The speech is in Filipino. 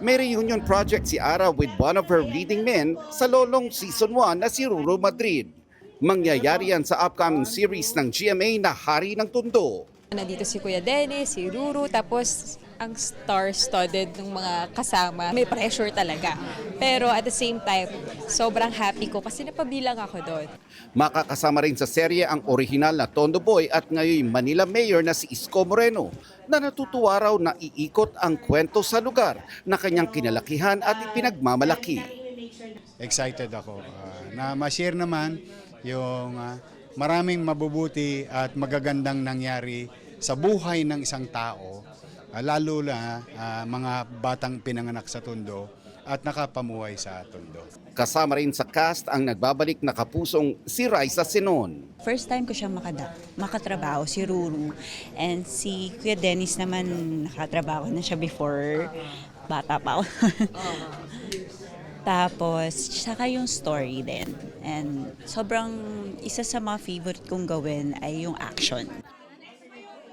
May reunion project si Ara with one of her leading men sa Lolong Season 1 na si Ruru Madrid. Mangyayari yan sa upcoming series ng GMA na Hari ng Tondo. Nandito si Kuya Dennis, si Ruru, tapos ang star-studded ng mga kasama. May pressure talaga. Pero at the same time, sobrang happy ko kasi napabilang ako doon. Makakasama rin sa serye ang orihinal na Tondo Boy at ngayon Manila Mayor na si Isko Moreno na natutuwa raw na iikot ang kwento sa lugar na kanyang kinalakihan at ipinagmamalaki. Excited ako na ma-share naman yung maraming mabubuti at magagandang nangyari sa buhay ng isang tao, lalo na mga batang pinanganak sa Tondo at nakapamuhay sa Tondo. Kasama rin sa cast ang nagbabalik na kapusong si Raisa Sinon. First time ko siya makatrabaho, si Ruru. And si Kuya Dennis naman, nakatrabaho na siya before, bata pa ako. Tapos, saka yung story din. And sobrang isa sa mga favorite kong gawin ay yung action.